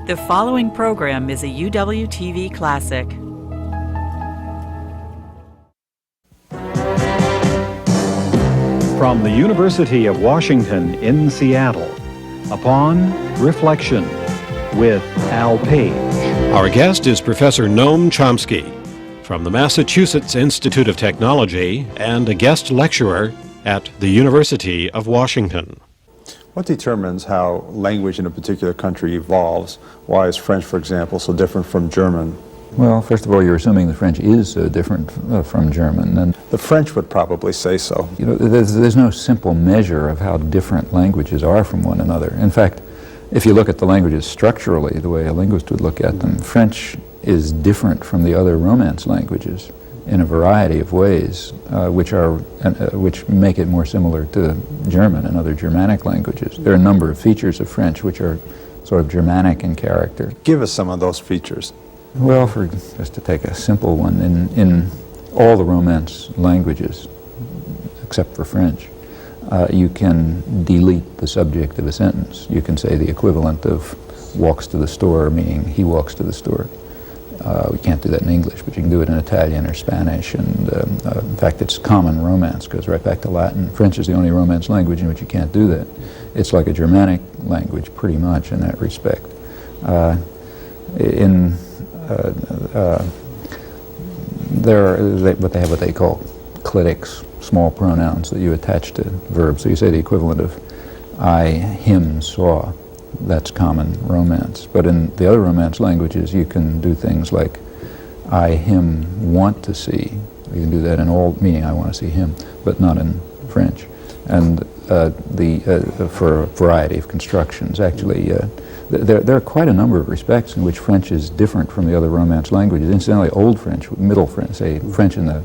The following program is a UW-TV classic. From the University of Washington in Seattle, Upon Reflection with Al Page. Our guest is Professor Noam Chomsky from the Massachusetts Institute of Technology and a guest lecturer at the University of Washington. What determines how language in a particular country evolves? Why is French, for example, so different from German? Well, first of all, you're assuming the French is so different from German. And the French would probably say so. You know, there's no simple measure of how different languages are from one another. In fact, if you look at the languages structurally, the way a linguist would look at them, French is different from the other Romance languages in a variety of ways, which make it more similar to German and other Germanic languages. There are a number of features of French which are sort of Germanic in character. Give us some of those features. Well, just to take a simple one, in all the Romance languages, except for French, you can delete the subject of a sentence. You can say the equivalent of walks to the store, meaning he walks to the store. We can't do that in English, but you can do it in Italian or Spanish, and in fact it's common Romance, goes right back to Latin. French is the only Romance language in which you can't do that. It's like a Germanic language pretty much in that respect. They have what they call clitics, small pronouns that you attach to verbs. So you say the equivalent of I, him, saw. That's common Romance. But in the other Romance languages, you can do things like I, him, want to see. You can do that in all, meaning I want to see him, but not in French. And for a variety of constructions, actually, there are quite a number of respects in which French is different from the other Romance languages. Incidentally, Old French, Middle French, say French in the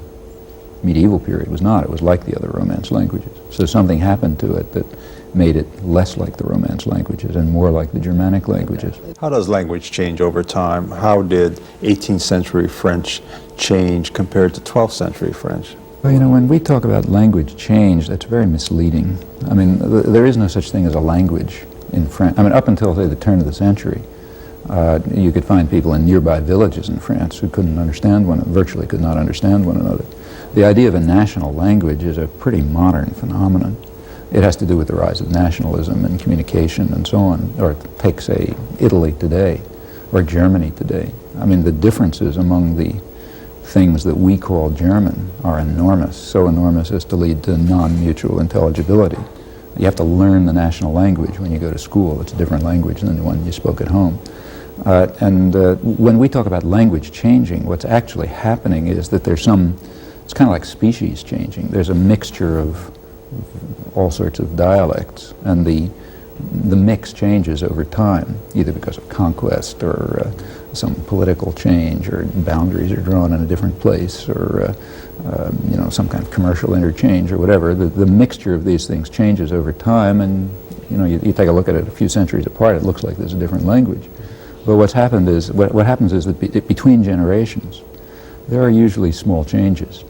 medieval period was not. It was like the other Romance languages. So something happened to it that made it less like the Romance languages and more like the Germanic languages. How does language change over time? How did 18th century French change compared to 12th century French? Well, you know, when we talk about language change, that's very misleading. I mean, there is no such thing as a language in France. I mean, up until, say, the turn of the century, you could find people in nearby villages in France who couldn't understand virtually could not understand one another. The idea of a national language is a pretty modern phenomenon. It has to do with the rise of nationalism and communication and so on, or take, say, Italy today, or Germany today. I mean, the differences among the things that we call German are enormous, so enormous as to lead to non-mutual intelligibility. You have to learn the national language when you go to school. It's a different language than the one you spoke at home. When we talk about language changing, what's actually happening is that it's kind of like species changing. There's a mixture of all sorts of dialects, and the mix changes over time, either because of conquest or some political change, or boundaries are drawn in a different place, or some kind of commercial interchange or whatever. The mixture of these things changes over time, and you take a look at it a few centuries apart, it looks like there's a different language. But what happens is that between generations, there are usually small changes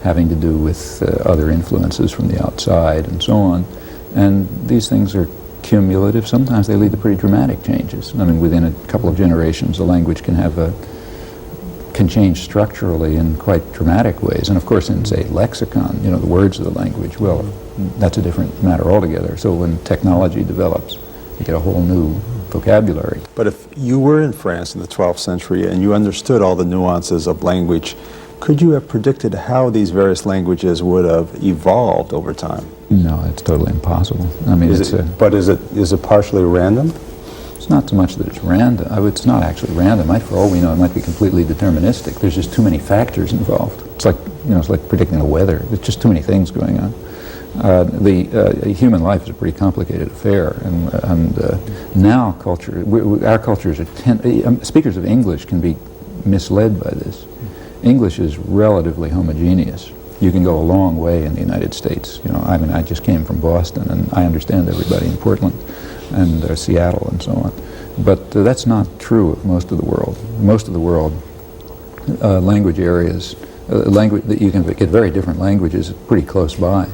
having to do with other influences from the outside and so on. And these things are cumulative. Sometimes they lead to pretty dramatic changes. I mean, within a couple of generations, the language can change structurally in quite dramatic ways. And of course, in, say, lexicon, the words of the language, well, that's a different matter altogether. So when technology develops, you get a whole new vocabulary. But if you were in France in the 12th century and you understood all the nuances of language, could you have predicted how these various languages would have evolved over time? No, it's totally impossible. I mean, is it partially random? It's not so much that it's random. It's not actually random. For all we know, it might be completely deterministic. There's just too many factors involved. It's like predicting the weather. There's just too many things going on. Human life is a pretty complicated affair, and now our cultures are speakers of English can be misled by this. English is relatively homogeneous. You can go a long way in the United States. I just came from Boston, and I understand everybody in Portland and Seattle and so on. But that's not true of most of the world. Most of the world, language areas, you can get very different languages pretty close by.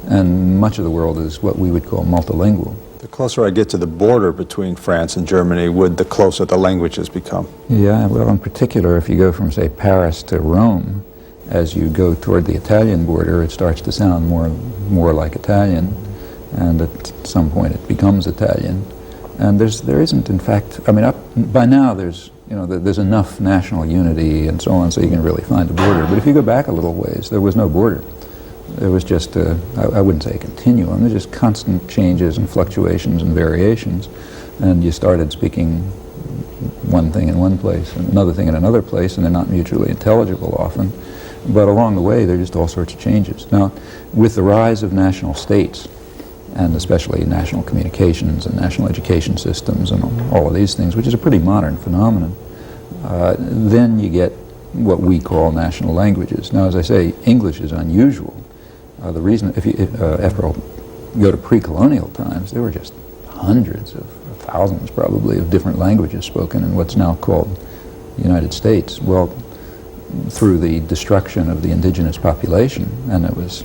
And much of the world is what we would call multilingual. The closer I get to the border between France and Germany, the closer the languages become. Yeah, well, in particular, if you go from, say, Paris to Rome, as you go toward the Italian border, it starts to sound more like Italian, and at some point it becomes Italian. And there isn't, in fact, I mean, by now there's enough national unity and so on, so you can really find a border. But if you go back a little ways, there was no border. There was just I wouldn't say a continuum. There's just constant changes and fluctuations and variations, and you started speaking one thing in one place and another thing in another place, and they're not mutually intelligible often. But along the way, there are just all sorts of changes. Now, with the rise of national states, and especially national communications and national education systems and all of these things, which is a pretty modern phenomenon, then you get what we call national languages. Now, as I say, English is unusual. The reason, after all, go to pre-colonial times, there were just hundreds of thousands, probably, of different languages spoken in what's now called the United States. Well, through the destruction of the indigenous population, and it was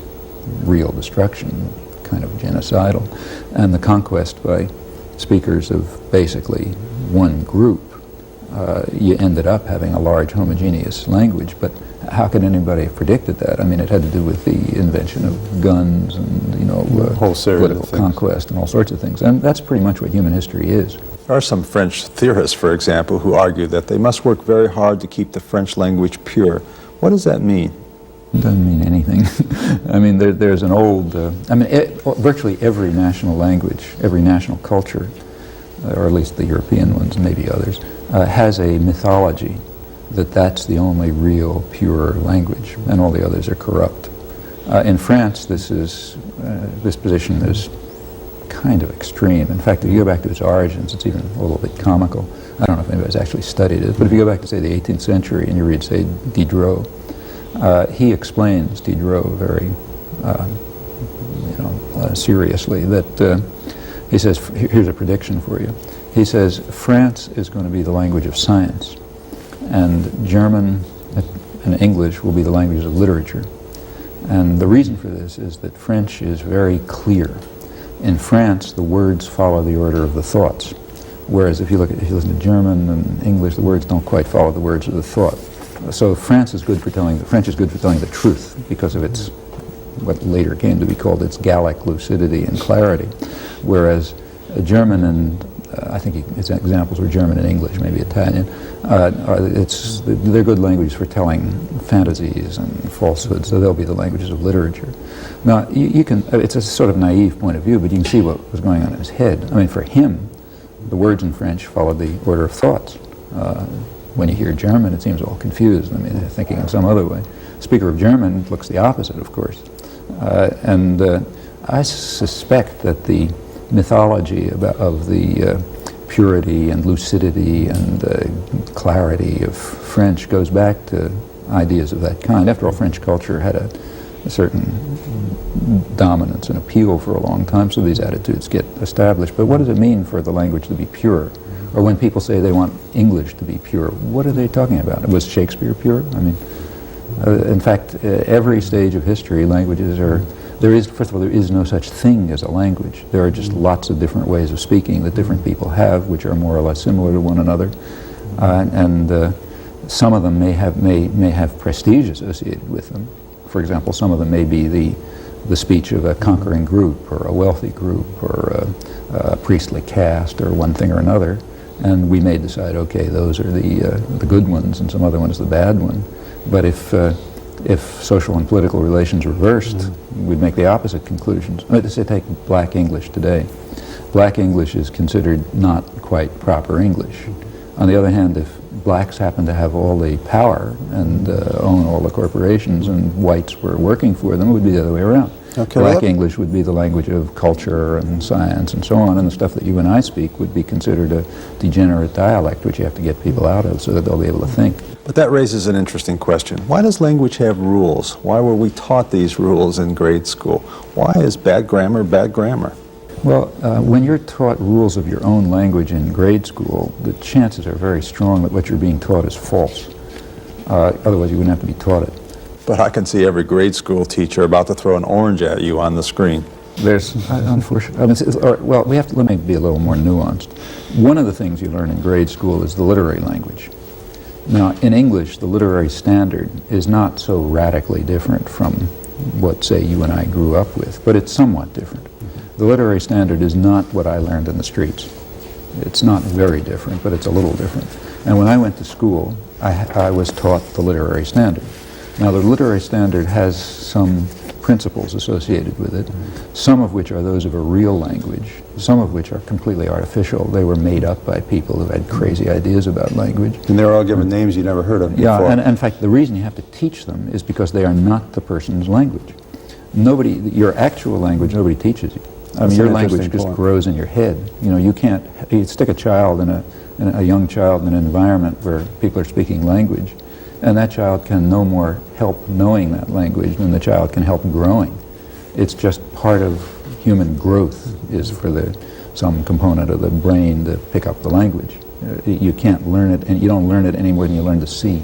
real destruction, kind of genocidal, and the conquest by speakers of basically one group, you ended up having a large homogeneous language. But how could anybody have predicted that? I mean, it had to do with the invention of guns and, whole series political of things. Conquest and all sorts of things. And that's pretty much what human history is. There are some French theorists, for example, who argue that they must work very hard to keep the French language pure. What does that mean? It doesn't mean anything. I mean, there's an old, virtually every national language, every national culture, or at least the European ones, maybe others, has a mythology that's the only real pure language, and all the others are corrupt. In France, this position is kind of extreme. In fact, if you go back to its origins, it's even a little bit comical. I don't know if anybody's actually studied it, but if you go back to, say, the 18th century and you read, say, Diderot, he explains, Diderot, very seriously, that he says, here's a prediction for you. He says, France is going to be the language of science, and German and English will be the languages of literature. And the reason for this is that French is very clear. In France, the words follow the order of the thoughts, whereas if you listen to German and English, the words don't quite follow the words of the thought. So French is good for telling the truth because of its, what later came to be called its Gallic lucidity and clarity, whereas German and I think his examples were German and English, maybe Italian. They're good languages for telling fantasies and falsehoods, so they'll be the languages of literature. Now, it's a sort of naive point of view, but you can see what was going on in his head. I mean, for him, the words in French followed the order of thoughts. When you hear German, it seems all confused. I mean, they're thinking in some other way. Speaker of German looks the opposite, of course. And I suspect that the mythology of the purity and lucidity and clarity of French goes back to ideas of that kind. After all, French culture had a certain dominance and appeal for a long time, so these attitudes get established. But what does it mean for the language to be pure? Or when people say they want English to be pure, what are they talking about? Was Shakespeare pure? I mean, in fact, every stage of history, languages are, first of all, there is no such thing as a language. There are just lots of different ways of speaking that different people have, which are more or less similar to one another. And some of them may have prestige associated with them. For example, some of them may be the speech of a conquering group or a wealthy group or a priestly caste or one thing or another. And we may decide, okay, those are the good ones and some other ones the bad one. But if social and political relations reversed, we'd make the opposite conclusions. Let's say take Black English today. Black English is considered not quite proper English. On the other hand, if blacks happen to have all the power and own all the corporations and whites were working for them, it would be the other way around. Okay, Black English would be the language of culture and science and so on, and the stuff that you and I speak would be considered a degenerate dialect, which you have to get people out of so that they'll be able to think. But that raises an interesting question. Why does language have rules? Why were we taught these rules in grade school? Why is bad grammar bad grammar? Well, when you're taught rules of your own language in grade school, the chances are very strong that what you're being taught is false. Otherwise, you wouldn't have to be taught it. But I can see every grade school teacher about to throw an orange at you on the screen. There's, unfortunately, I mean, well, let me be a little more nuanced. One of the things you learn in grade school is the literary language. Now, in English, the literary standard is not so radically different from what, say, you and I grew up with, but it's somewhat different. The literary standard is not what I learned in the streets. It's not very different, but it's a little different. And when I went to school, I was taught the literary standard. Now, the literary standard has some principles associated with it, some of which are those of a real language, some of which are completely artificial. They were made up by people who had crazy ideas about language. And they're all given names you never heard of before. Yeah, and in fact, the reason you have to teach them is because they are not the person's language. Your actual language, nobody teaches you. I mean, your language just grows in your head. You know, you stick a child a young child in an environment where people are speaking language, and that child can no more help knowing that language than the child can help growing. It's just part of human growth is for some component of the brain to pick up the language. You can't learn it, and you don't learn it any more than you learn to see.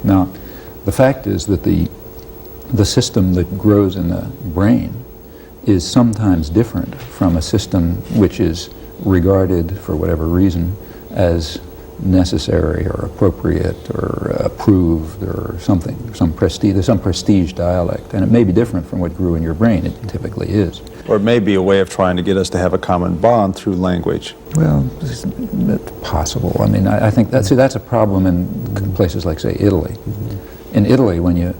Now, the fact is that the system that grows in the brain is sometimes different from a system which is regarded, for whatever reason, as necessary or appropriate or approved or something, there's some prestige dialect, and it may be different from what grew in your brain. It typically is. Or it may be a way of trying to get us to have a common bond through language. Well, it's possible. I mean, I think that's a problem in places like, say, Italy. In Italy, when if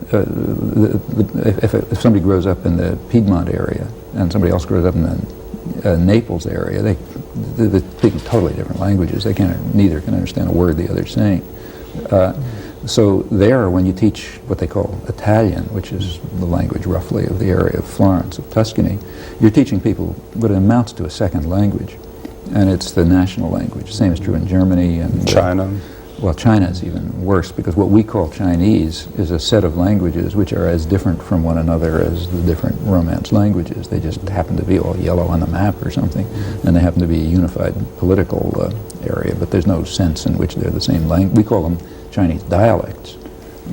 somebody grows up in the Piedmont area and somebody else grows up in the Naples area, they speak totally different languages. Neither can understand a word the other's saying. So there, when you teach what they call Italian, which is the language roughly of the area of Florence, of Tuscany, you're teaching people what amounts to a second language, and it's the national language. Same is true in Germany and China. Well, China is even worse, because what we call Chinese is a set of languages which are as different from one another as the different Romance languages. They just happen to be all yellow on the map or something, and they happen to be a unified political area, but there's no sense in which they're the same language. We call them Chinese dialects,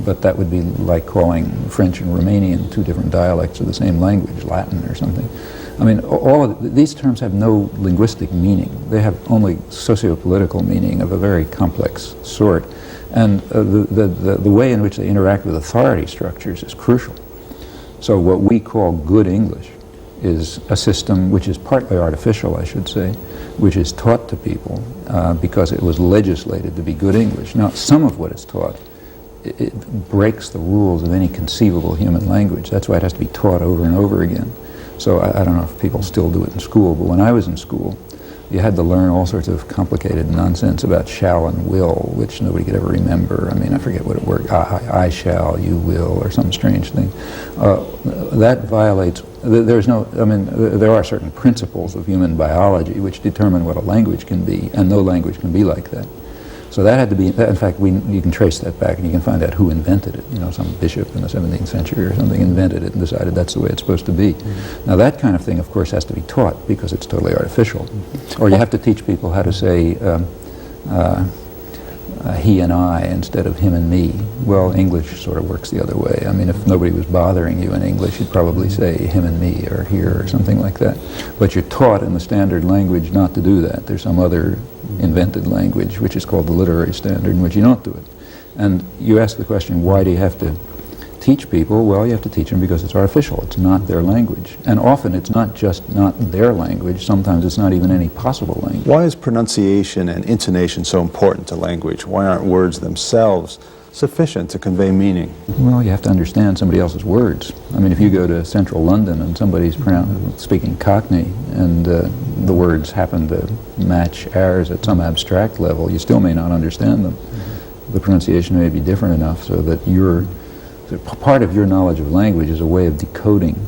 but that would be like calling French and Romanian two different dialects of the same language, Latin or something. I mean, all of these terms have no linguistic meaning. They have only socio-political meaning of a very complex sort. And the way in which they interact with authority structures is crucial. So what we call good English is a system which is partly artificial, I should say, which is taught to people because it was legislated to be good English. Now, some of what is taught, it breaks the rules of any conceivable human language. That's why it has to be taught over and over again. So I don't know if people still do it in school, but when I was in school, you had to learn all sorts of complicated nonsense about shall and will, which nobody could ever remember. I mean, I forget what it worked. I shall, you will, or some strange thing. That violates, there are certain principles of human biology which determine what a language can be, and no language can be like that. So that had to be, in fact, you can trace that back and you can find out who invented it. You know, some bishop in the 17th century or something invented it and decided that's the way it's supposed to be. Now that kind of thing, of course, has to be taught because it's totally artificial. Or you have to teach people how to say he and I instead of him and me. Well, English sort of works the other way. I mean, if nobody was bothering you in English, you'd probably say him and me or here or something like that. But you're taught in the standard language not to do that. There's some other invented language, which is called the literary standard, in which you don't do it. And you ask the question, why do you have to teach people? Well, you have to teach them because it's artificial. It's not their language. And often it's not just not their language. Sometimes it's not even any possible language. Why is pronunciation and intonation so important to language? Why aren't words themselves sufficient to convey meaning? Well, you have to understand somebody else's words. I mean, if you go to central London and somebody's speaking Cockney and the words happen to match ours at some abstract level, you still may not understand them. The pronunciation may be different enough so that part of your knowledge of language is a way of decoding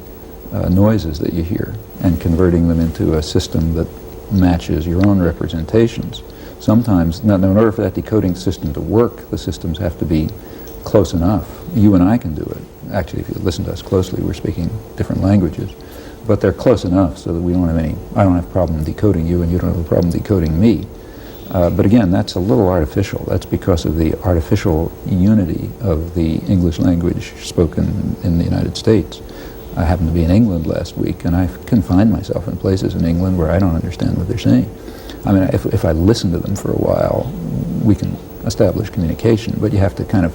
noises that you hear and converting them into a system that matches your own representations. Sometimes, now in order for that decoding system to work, the systems have to be close enough. You and I can do it. Actually, if you listen to us closely, we're speaking different languages. But they're close enough so that I don't have a problem decoding you and you don't have a problem decoding me. But again, that's a little artificial. That's because of the artificial unity of the English language spoken in the United States. I happened to be in England last week, and I can find myself in places in England where I don't understand what they're saying. I mean, if I listen to them for a while, we can establish communication, but you have to kind of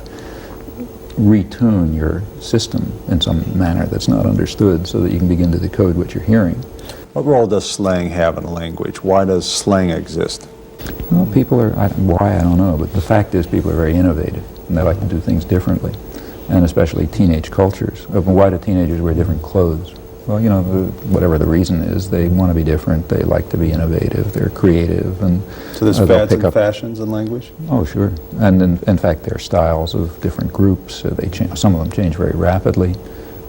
retune your system in some manner that's not understood so that you can begin to decode what you're hearing. What role does slang have in a language? Why does slang exist? Well, people are, why, I don't know, but the fact is people are very innovative, and they like to do things differently, and especially teenage cultures. Why do teenagers wear different clothes? Well, you know, whatever the reason is, they want to be different, they like to be innovative, they're creative, and so there's fads and fashions in language? Oh, sure. And in fact, there are styles of different groups. They change, some of them change very rapidly.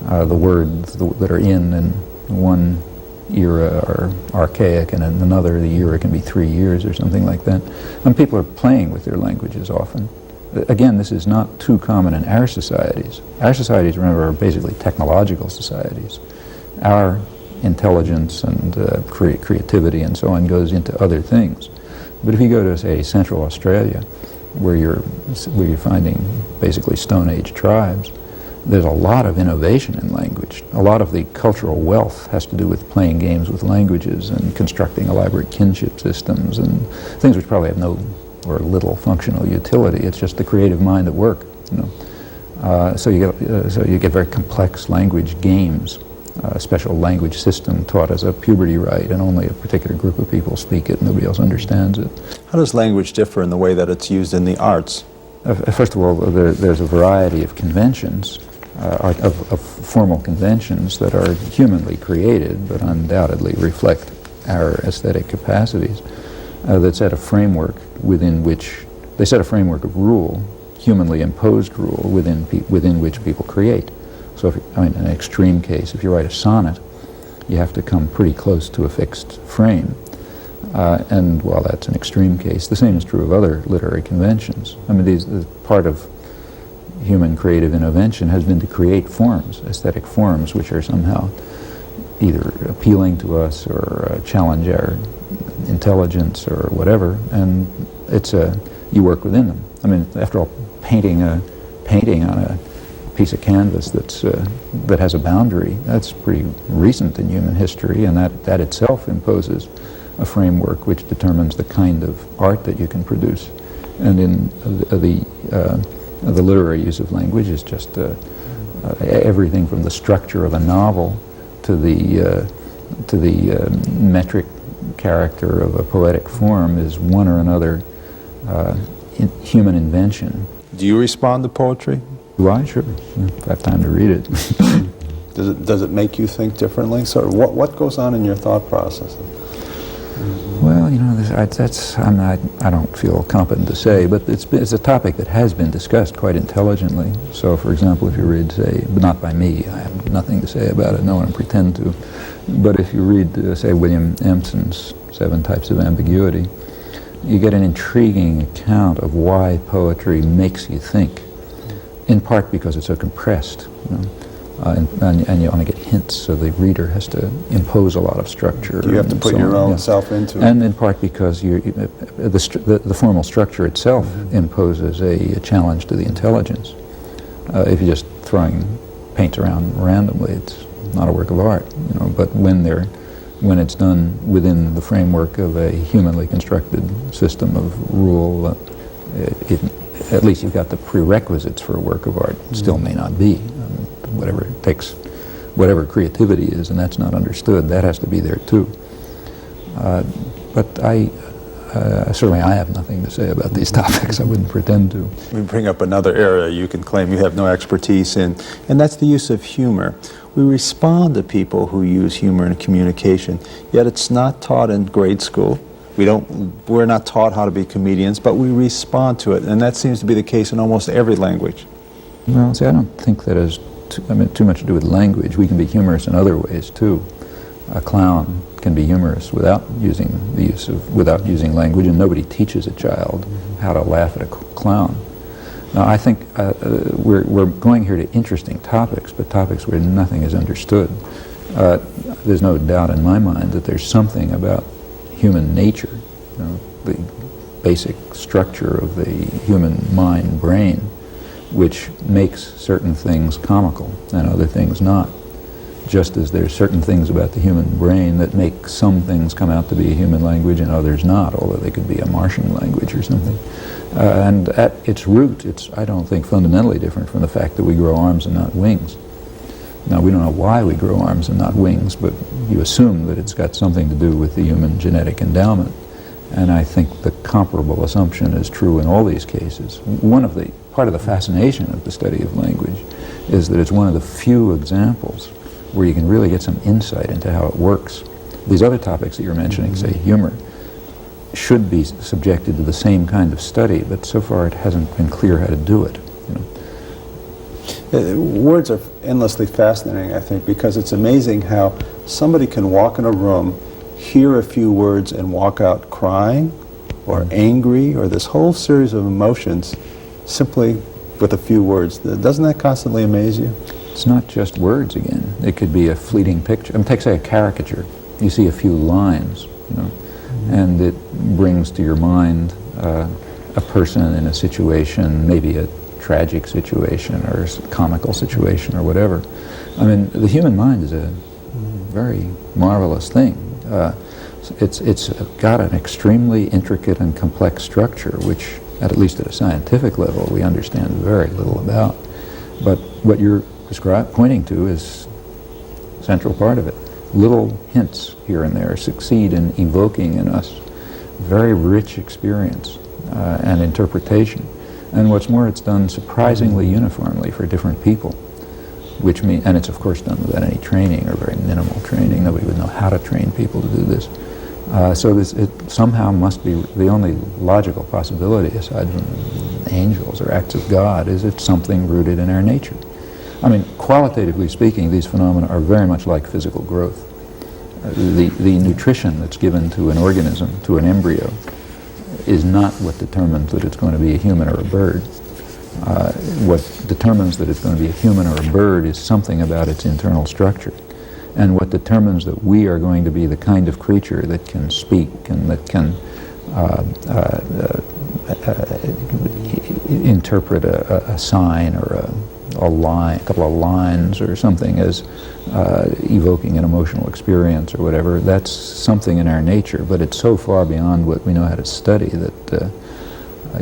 The words that are in one era are archaic, and in another, the era can be 3 years or something like that. And people are playing with their languages often. Again, this is not too common in our societies. Our societies, remember, are basically technological societies. Our intelligence and creativity and so on goes into other things. But if you go to, say, Central Australia, where you're finding basically Stone Age tribes, there's a lot of innovation in language. A lot of the cultural wealth has to do with playing games with languages and constructing elaborate kinship systems and things which probably have no or little functional utility. It's just the creative mind at work, you know. So you get very complex language games. A special language system taught as a puberty right, and only a particular group of people speak it, nobody else understands it. How does language differ in the way that it's used in the arts? First of all, there's a variety of conventions, of formal conventions that are humanly created, but undoubtedly reflect our aesthetic capacities, that set a framework within which, they set a framework of rule, humanly imposed rule, within which people create. So, in an extreme case, if you write a sonnet, you have to come pretty close to a fixed frame. And while that's an extreme case, the same is true of other literary conventions. I mean, part of human creative intervention has been to create forms, aesthetic forms, which are somehow either appealing to us or challenge our intelligence or whatever, and you work within them. I mean, after all, painting on a piece of canvas that has a boundary, that's pretty recent in human history, and that itself imposes a framework which determines the kind of art that you can produce. And in the literary use of language is just everything from the structure of a novel to the metric character of a poetic form is one or another human invention. Do you respond to poetry? Do I? Sure. If I have time to read it. Does it make you think differently? So what goes on in your thought process? Well, you know, I don't feel competent to say, but it's a topic that has been discussed quite intelligently. So, for example, if you read, say, but not by me, I have nothing to say about it, no one pretend to, but if you read, say, William Empson's 7 Types of Ambiguity, you get an intriguing account of why poetry makes you think, in part because it's so compressed, you know. And you only get hints, so the reader has to impose a lot of structure. You have to put your own self into it. And in part because the formal structure itself imposes a challenge to the intelligence. If you're just throwing paints around randomly, it's not a work of art, you know. But when it's done within the framework of a humanly constructed system of rule, at least you've got the prerequisites for a work of art. It still may not be. Whatever it takes, whatever creativity is, and that's not understood, that has to be there too. But certainly I have nothing to say about these topics. I wouldn't pretend to. We bring up another area you can claim you have no expertise in, and that's the use of humor. We respond to people who use humor in communication, yet it's not taught in grade school. We're not taught how to be comedians, but we respond to it, and that seems to be the case in almost every language. Well, see, I don't think that has too much to do with language. We can be humorous in other ways too. A clown can be humorous without using language, and nobody teaches a child how to laugh at a clown. Now, I think we're going here to interesting topics, but topics where nothing is understood. There's no doubt in my mind that there's something about human nature, you know, the basic structure of the human mind, brain, which makes certain things comical and other things not. just as there's certain things about the human brain that make some things come out to be a human language and others not, although they could be a Martian language or something. And at its root, it's, I don't think, fundamentally different from the fact that we grow arms and not wings. Now, we don't know why we grow arms and not wings, but you assume that it's got something to do with the human genetic endowment. And I think the comparable assumption is true in all these cases. Part of the fascination of the study of language is that it's one of the few examples where you can really get some insight into how it works. These other topics that you're mentioning, say humor, should be subjected to the same kind of study, but so far it hasn't been clear how to do it. Words are endlessly fascinating, I think, because it's amazing how somebody can walk in a room, hear a few words, and walk out crying or angry or this whole series of emotions simply with a few words. Doesn't that constantly amaze you? It's not just words again. It could be a fleeting picture. I mean, take, say, a caricature. You see a few lines, and it brings to your mind a person in a situation, maybe a tragic situation or a comical situation or whatever. I mean, the human mind is a very marvelous thing. It's got an extremely intricate and complex structure, which, at least at a scientific level, we understand very little about. But what you're pointing to is a central part of it. Little hints here and there succeed in evoking in us very rich experience and interpretation. And what's more, it's done surprisingly uniformly for different people, which means, and it's of course done without any training or very minimal training. Nobody would know how to train people to do this. So it somehow must be the only logical possibility, aside from angels or acts of God, is it's something rooted in our nature. I mean, qualitatively speaking, these phenomena are very much like physical growth. The nutrition that's given to an organism, to an embryo, is not what determines that it's going to be a human or a bird. What determines that it's going to be a human or a bird is something about its internal structure. And what determines that we are going to be the kind of creature that can speak and that can interpret a sign or a line, a couple of lines or something as evoking an emotional experience or whatever, that's something in our nature, but it's so far beyond what we know how to study that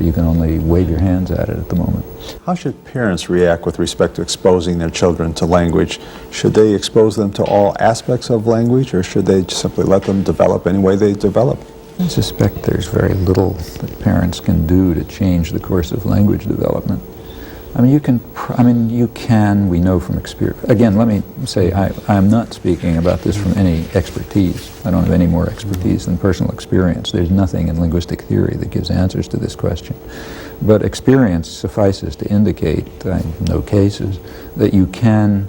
you can only wave your hands at it at the moment. How should parents react with respect to exposing their children to language? Should they expose them to all aspects of language, or should they simply let them develop any way they develop? I suspect there's very little that parents can do to change the course of language development. I mean, we know from experience. Again, let me say, I'm not speaking about this from any expertise. I don't have any more expertise than personal experience. There's nothing in linguistic theory that gives answers to this question. But experience suffices to indicate, I know cases, that you can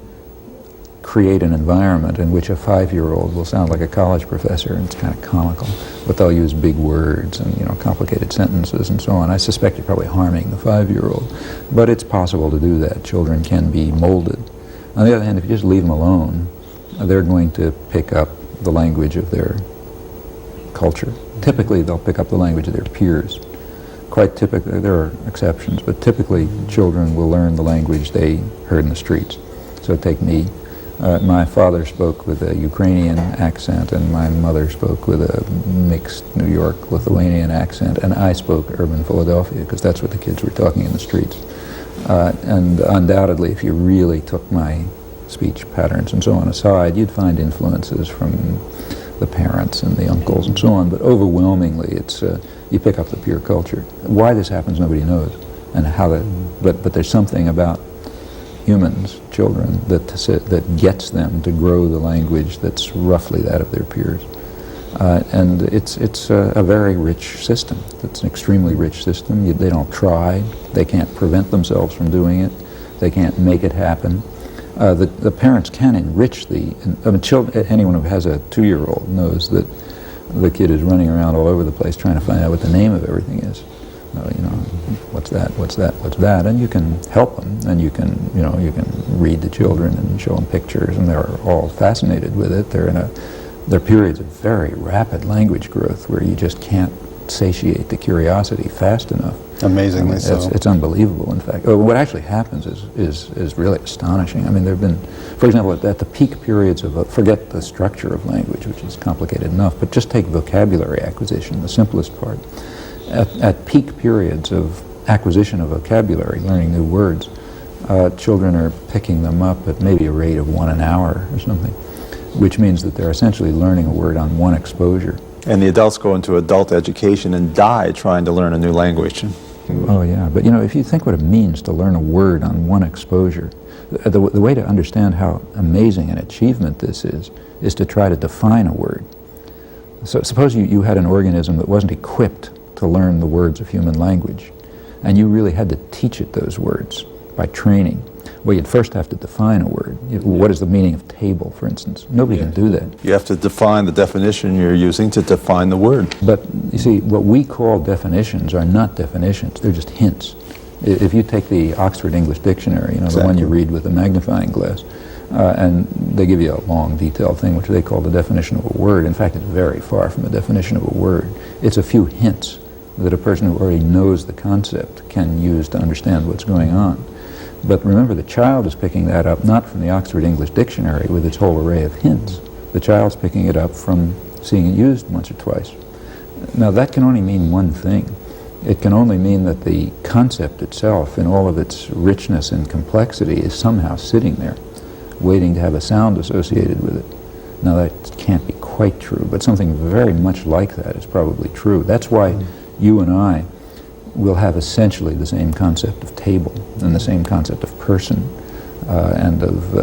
create an environment in which a 5-year-old will sound like a college professor, and it's kind of comical, but they'll use big words and complicated sentences and so on. I suspect you're probably harming the 5-year-old, but it's possible to do that. Children can be molded. On the other hand, if you just leave them alone, they're going to pick up the language of their culture. Typically, they'll pick up the language of their peers. Quite typically, there are exceptions, but typically children will learn the language they heard in the streets. So take me. My father spoke with a Ukrainian accent, and my mother spoke with a mixed New York Lithuanian accent, and I spoke urban Philadelphia, because that's what the kids were talking in the streets. And undoubtedly, if you really took my speech patterns and so on aside, you'd find influences from the parents and the uncles and so on, but overwhelmingly it's you pick up the peer culture. Why this happens, nobody knows, and how that, but there's something about humans, children, that gets them to grow the language that's roughly that of their peers. And it's a very rich system. It's an extremely rich system. They don't try. They can't prevent themselves from doing it. They can't make it happen. The parents can enrich anyone who has a 2-year-old knows that the kid is running around all over the place trying to find out what the name of everything is. What's that, and you can help them, and you can read the children and show them pictures, and they're all fascinated with it. They're in periods of very rapid language growth where you just can't satiate the curiosity fast enough. Amazingly so. It's unbelievable, in fact. What actually happens is really astonishing. I mean, there have been, for example, at the peak periods of, forget the structure of language, which is complicated enough, but just take vocabulary acquisition, the simplest part. At peak periods of acquisition of vocabulary, learning new words, children are picking them up at maybe a rate of 1 an hour or something, which means that they're essentially learning a word on one exposure. And the adults go into adult education and die trying to learn a new language. Oh yeah, but you know, if you think what it means to learn a word on one exposure, the way to understand how amazing an achievement this is to try to define a word. So suppose you had an organism that wasn't equipped to learn the words of human language, and you really had to teach it those words by training. Well, you'd first have to define a word. What is the meaning of table, for instance? Nobody can do that. You have to define the definition you're using to define the word. But you see, what we call definitions are not definitions, they're just hints. If you take the Oxford English Dictionary, you know, the one you read with a magnifying glass, and they give you a long, detailed thing, which they call the definition of a word. In fact, it's very far from a definition of a word. It's a few hints that a person who already knows the concept can use to understand what's going on. But remember, the child is picking that up not from the Oxford English Dictionary with its whole array of hints. The child's picking it up from seeing it used once or twice. Now, that can only mean one thing. It can only mean that the concept itself, in all of its richness and complexity, is somehow sitting there, waiting to have a sound associated with it. Now, that can't be quite true, but something very much like that is probably true. That's why you and I will have essentially the same concept of table and the same concept of person and of,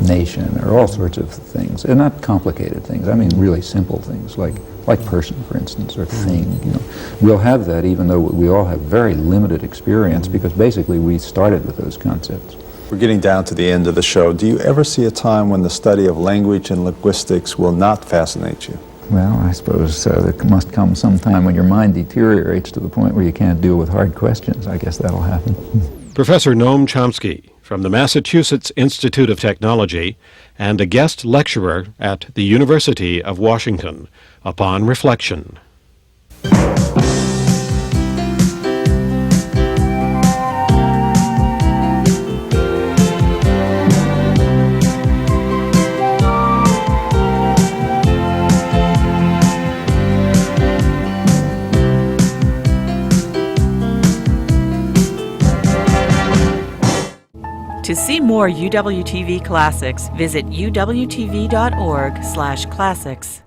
nation, or all sorts of things. They're not complicated things. I mean really simple things like person, for instance, or thing. You know, we'll have that even though we all have very limited experience because basically we started with those concepts. We're getting down to the end of the show. Do you ever see a time when the study of language and linguistics will not fascinate you? Well, I suppose there must come some time when your mind deteriorates to the point where you can't deal with hard questions. I guess that'll happen. Professor Noam Chomsky from the Massachusetts Institute of Technology and a guest lecturer at the University of Washington. Upon reflection. To see more UWTV classics, visit uwtv.org/classics.